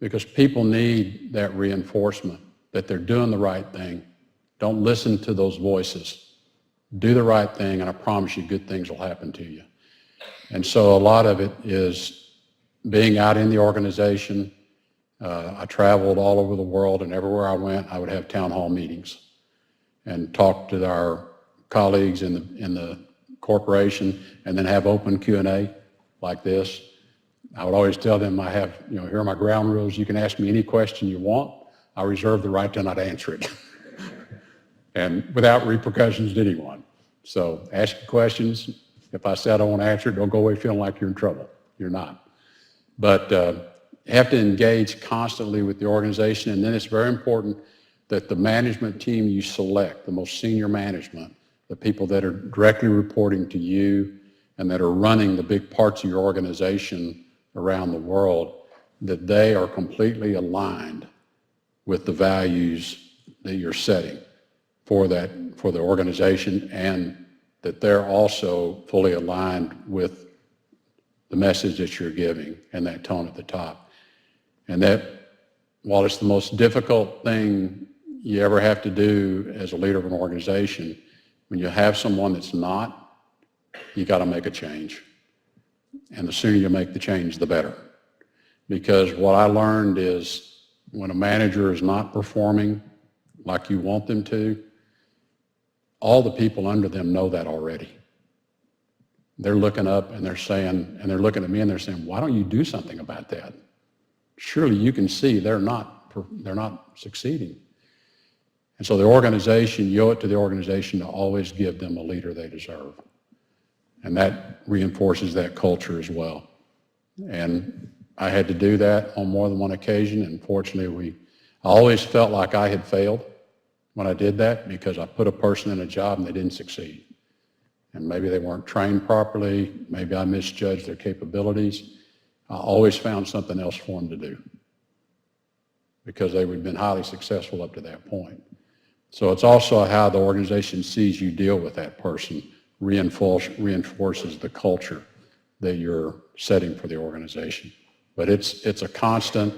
because people need that reinforcement that they're doing the right thing. Don't listen to those voices. Do the right thing, and I promise you good things will happen to you. And so a lot of it is being out in the organization. I traveled all over the world, and everywhere I went, I would have town hall meetings and talk to our colleagues in the corporation, and then have open Q&A like this. I would always tell them I have, here are my ground rules. You can ask me any question you want. I reserve the right to not answer it, and without repercussions to anyone. So ask your questions. If I say I don't want to answer it, don't go away feeling like you're in trouble. You're not. But you have to engage constantly with the organization, and then it's very important that the management team you select, the most senior management, the people that are directly reporting to you and that are running the big parts of your organization around the world, that they are completely aligned with the values that you're setting for the organization, and that they're also fully aligned with the message that you're giving and that tone at the top. And that, while it's the most difficult thing you ever have to do as a leader of an organization, when you have someone that's not, you got to make a change. And the sooner you make the change, the better. Because what I learned is when a manager is not performing like you want them to, all the people under them know that already. They're looking up and they're saying, and they're looking at me and they're saying, why don't you do something about that? Surely you can see they're not succeeding. And so the organization, you owe it to the organization to always give them a leader they deserve. And that reinforces that culture as well. And I had to do that on more than one occasion, and fortunately I always felt like I had failed when I did that, because I put a person in a job and they didn't succeed. And maybe they weren't trained properly, maybe I misjudged their capabilities. I always found something else for them to do because they would have been highly successful up to that point. So it's also how the organization sees you deal with that person reinforces the culture that you're setting for the organization. But it's a constant,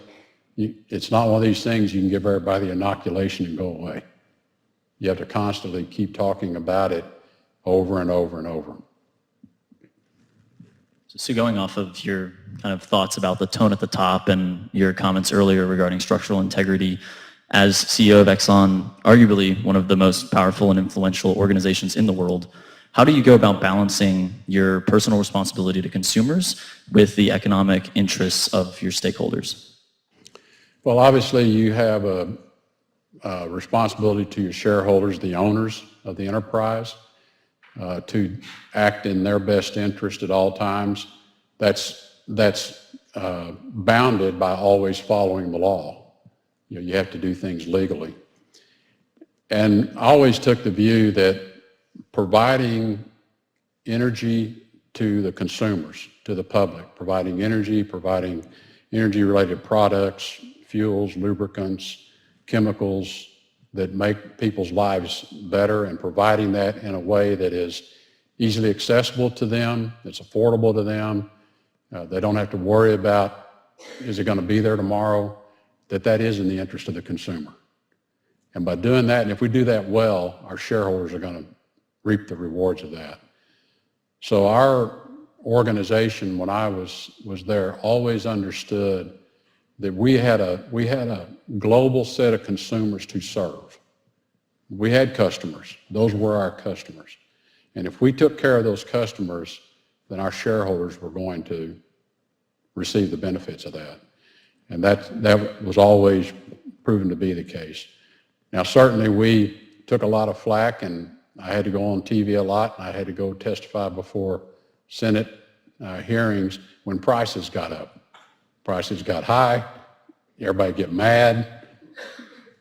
it's not one of these things you can give everybody the inoculation and go away. You have to constantly keep talking about it over and over and over. So going off of your kind of thoughts about the tone at the top and your comments earlier regarding structural integrity, as CEO of Exxon, arguably one of the most powerful and influential organizations in the world, how do you go about balancing your personal responsibility to consumers with the economic interests of your stakeholders? Well, obviously you have a responsibility to your shareholders, the owners of the enterprise, to act in their best interest at all times. That's bounded by always following the law. You have to do things legally. And I always took the view that providing energy to the consumers, to the public, providing energy-related products, fuels, lubricants, chemicals that make people's lives better, and providing that in a way that is easily accessible to them, that's affordable to them. They don't have to worry about, is it going to be there tomorrow? That is in the interest of the consumer. And by doing that, and if we do that well, our shareholders are going to reap the rewards of that. So our organization, when I was there, always understood that we had a global set of consumers to serve. We had customers. Those were our customers. And if we took care of those customers, then our shareholders were going to receive the benefits of that. And that was always proven to be the case. Now, certainly we took a lot of flack, and I had to go on TV a lot, and I had to go testify before Senate hearings when prices got up. Prices got high, everybody get mad,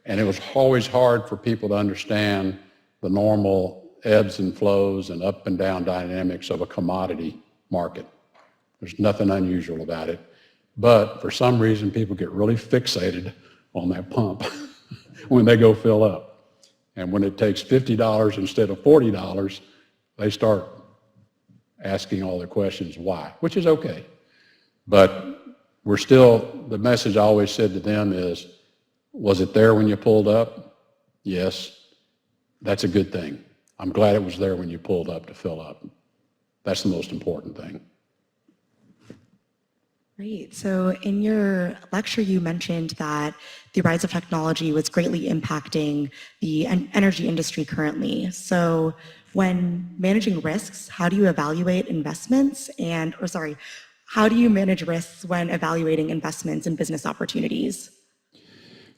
and it was always hard for people to understand the normal ebbs and flows and up and down dynamics of a commodity market. There's nothing unusual about it. But for some reason, people get really fixated on that pump when they go fill up. And when it takes $50 instead of $40, they start asking all the questions why, which is okay. But we're still, the message I always said to them is, was it there when you pulled up? Yes. That's a good thing. I'm glad it was there when you pulled up to fill up. That's the most important thing. Great. So in your lecture, you mentioned that the rise of technology was greatly impacting the energy industry currently. So when managing risks, how do you evaluate investments how do you manage risks when evaluating investments and business opportunities?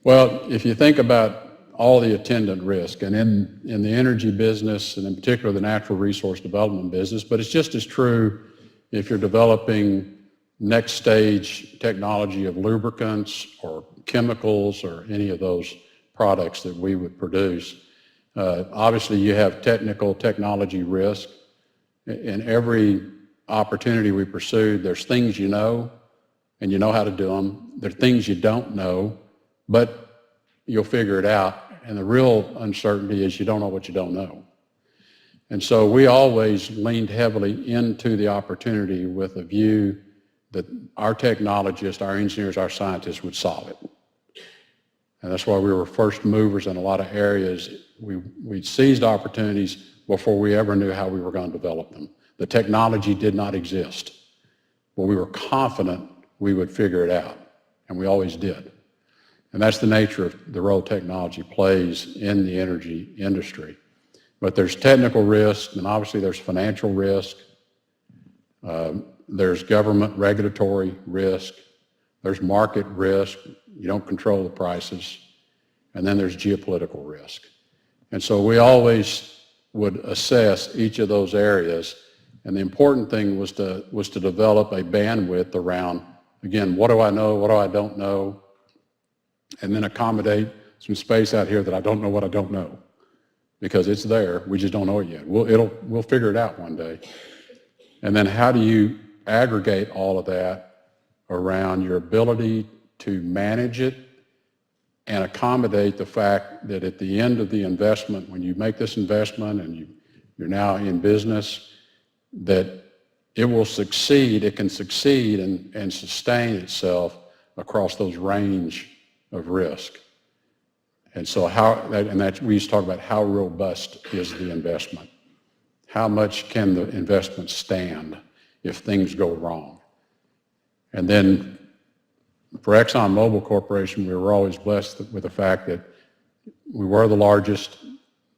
Well, if you think about all the attendant risk, and in the energy business, and in particular the natural resource development business, but it's just as true if you're developing next stage technology of lubricants or chemicals or any of those products that we would produce. Obviously, you have technology risk. In every opportunity we pursue, there's things you know, and you know how to do them. There are things you don't know, but you'll figure it out. And the real uncertainty is you don't know what you don't know. And so we always leaned heavily into the opportunity with a view that our technologists, our engineers, our scientists would solve it. And that's why we were first movers in a lot of areas. We seized opportunities before we ever knew how we were going to develop them. The technology did not exist, but we were confident we would figure it out, and we always did. And that's the nature of the role technology plays in the energy industry. But there's technical risk, and obviously there's financial risk. There's government regulatory risk. There's market risk. You don't control the prices. And then there's geopolitical risk. And so we always would assess each of those areas. And the important thing was to develop a bandwidth around, again, what do I know, what do I don't know, and then accommodate some space out here that I don't know what I don't know, because it's there. We just don't know it yet. We'll figure it out one day. And then how do you aggregate all of that around your ability to manage it and accommodate the fact that at the end of the investment, when you make this investment and you're now in business, that it will succeed, it can succeed and sustain itself across those range of risk. And so we used to talk about how robust is the investment. How much can the investment stand if things go wrong? And then for ExxonMobil Corporation, we were always blessed with the fact that we were the largest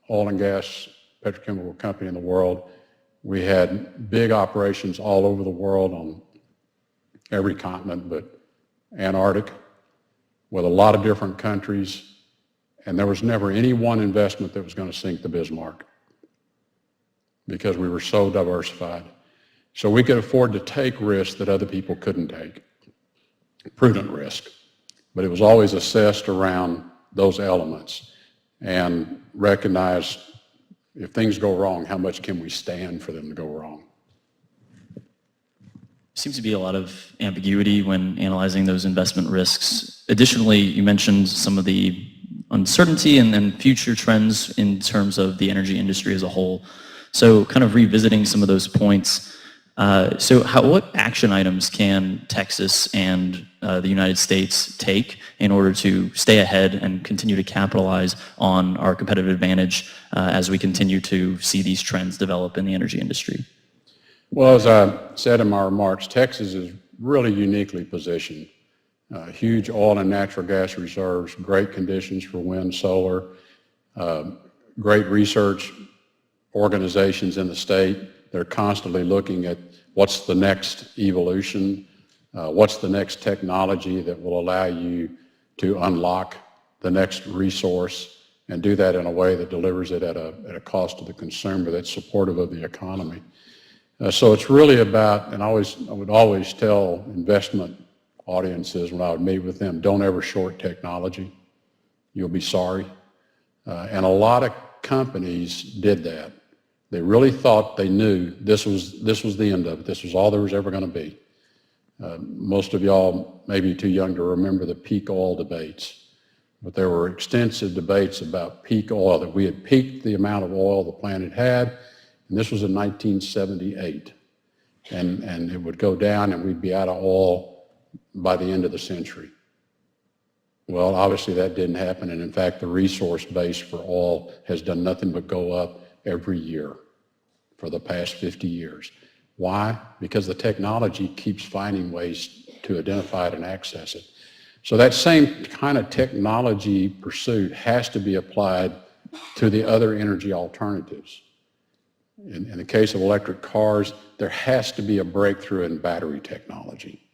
oil and gas petrochemical company in the world. We had big operations all over the world on every continent but Antarctic, with a lot of different countries, and there was never any one investment that was going to sink the Bismarck because we were so diversified. So we could afford to take risks that other people couldn't take, prudent risk. But it was always assessed around those elements and recognize if things go wrong, how much can we stand for them to go wrong? Seems to be a lot of ambiguity when analyzing those investment risks. Additionally, you mentioned some of the uncertainty and then future trends in terms of the energy industry as a whole. So kind of revisiting some of those points. What action items can Texas and the United States take in order to stay ahead and continue to capitalize on our competitive advantage as we continue to see these trends develop in the energy industry? Well, as I said in my remarks, Texas is really uniquely positioned. Huge oil and natural gas reserves, great conditions for wind, solar, great research organizations in the state. They're constantly looking at what's the next evolution, what's the next technology that will allow you to unlock the next resource and do that in a way that delivers it at a cost to the consumer that's supportive of the economy. So it's really about, and I would always tell investment audiences when I would meet with them, don't ever short technology. You'll be sorry. And a lot of companies did that. They really thought they knew this was the end of it. This was all there was ever going to be. Most of y'all may be too young to remember the peak oil debates, but there were extensive debates about peak oil, that we had peaked the amount of oil the planet had, and this was in 1978. And it would go down and we'd be out of oil by the end of the century. Well, obviously that didn't happen, and in fact the resource base for oil has done nothing but go up every year for the past 50 years. Why? Because the technology keeps finding ways to identify it and access it. So that same kind of technology pursuit has to be applied to the other energy alternatives. In the case of electric cars, there has to be a breakthrough in battery technology.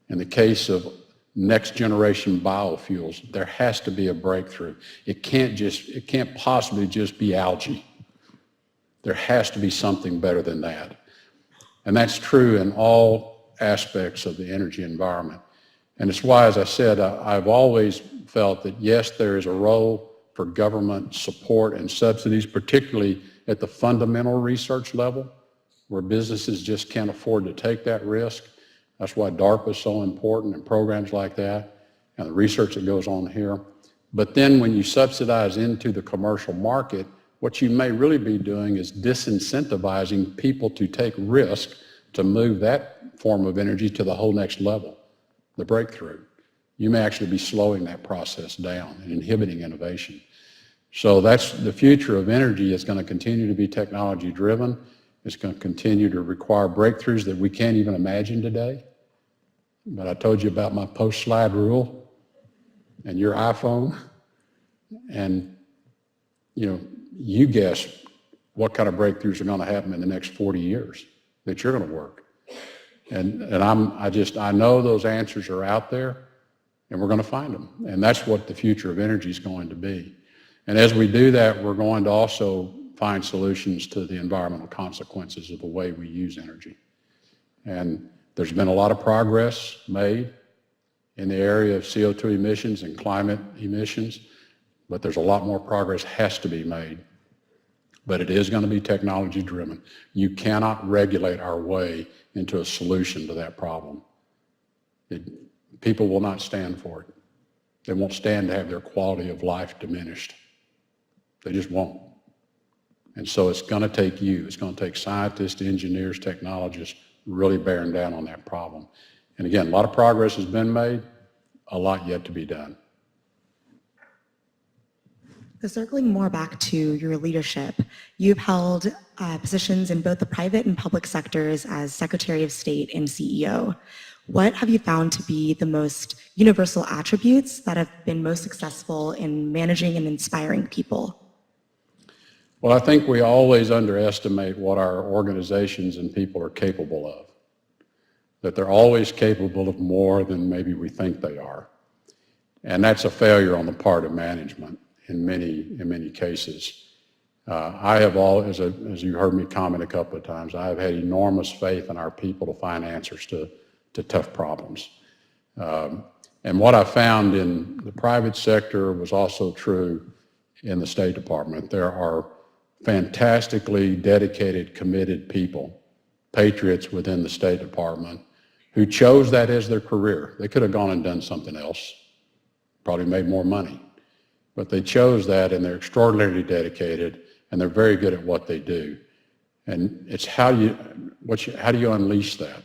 In the case of next generation biofuels, there has to be a breakthrough. It can't possibly just be algae. There has to be something better than that. And that's true in all aspects of the energy environment. And it's why, as I said, I've always felt that yes, there is a role for government support and subsidies, particularly at the fundamental research level, where businesses just can't afford to take that risk. That's why DARPA is so important and programs like that and the research that goes on here. But then when you subsidize into the commercial market, what you may really be doing is disincentivizing people to take risk to move that form of energy to the whole next level, the breakthrough. You may actually be slowing that process down and inhibiting innovation. So that's the future of energy. Is going to continue to be technology driven. It's going to continue to require breakthroughs that we can't even imagine today. But I told you about my post-slide rule and your iPhone, and you guess what kind of breakthroughs are going to happen in the next 40 years that you're going to work. And I know those answers are out there, and we're going to find them. And that's what the future of energy is going to be. And as we do that, we're going to also find solutions to the environmental consequences of the way we use energy. And there's been a lot of progress made in the area of CO2 emissions and climate emissions, but there's a lot more progress has to be made. But it is going to be technology driven. You cannot regulate our way into a solution to that problem. People will not stand for it. They won't stand to have their quality of life diminished. They just won't. And so it's going to take you. It's going to take scientists, engineers, technologists really bearing down on that problem. And again, a lot of progress has been made, a lot yet to be done. So circling more back to your leadership, you've held positions in both the private and public sectors as Secretary of State and CEO. What have you found to be the most universal attributes that have been most successful in managing and inspiring people? Well, I think we always underestimate what our organizations and people are capable of, that they're always capable of more than maybe we think they are. And that's a failure on the part of management in many cases. I have as you heard me comment a couple of times, I have had enormous faith in our people to find answers to tough problems. And what I found in the private sector was also true in the State Department. There are fantastically dedicated, committed people, patriots within the State Department, who chose that as their career. They could have gone and done something else, probably made more money. But they chose that, and they're extraordinarily dedicated, and they're very good at what they do. And it's how do you unleash that?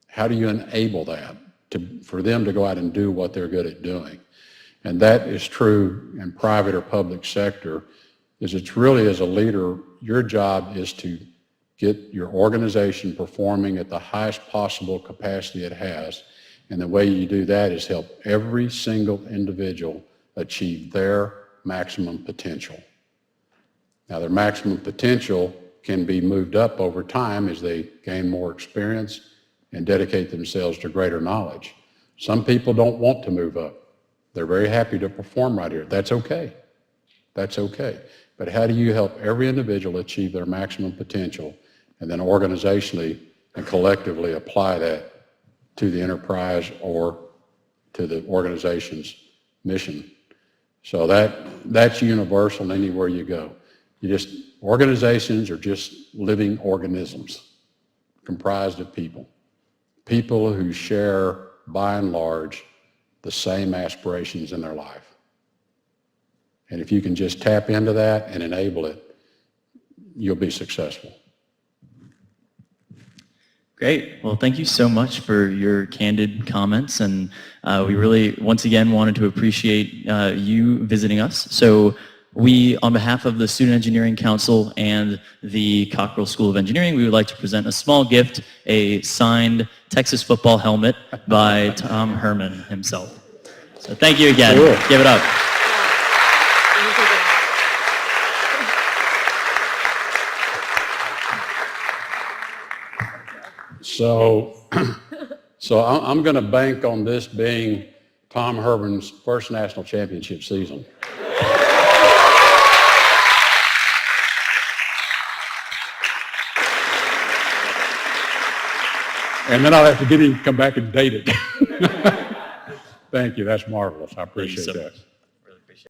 How do you enable that for them to go out and do what they're good at doing? And that is true in private or public sector. It's really, as a leader, your job is to get your organization performing at the highest possible capacity it has. And the way you do that is help every single individual achieve their maximum potential. Now, their maximum potential can be moved up over time as they gain more experience and dedicate themselves to greater knowledge. Some people don't want to move up. They're very happy to perform right here. That's okay. That's okay. But how do you help every individual achieve their maximum potential and then organizationally and collectively apply that to the enterprise or to the organization's mission? So that's universal anywhere you go. Organizations are just living organisms comprised of people. People who share, by and large, the same aspirations in their life. And if you can just tap into that and enable it, you'll be successful. Great. Well, thank you so much for your candid comments, and we really, once again, wanted to appreciate you visiting us. So we, on behalf of the Student Engineering Council and the Cockrell School of Engineering, we would like to present a small gift, a signed Texas football helmet by Tom Herman himself. So thank you again. Cool. Give it up. So I'm going to bank on this being Tom Herman's first national championship season. And then I'll have to get him to come back and date it. Thank you. That's marvelous. I appreciate that.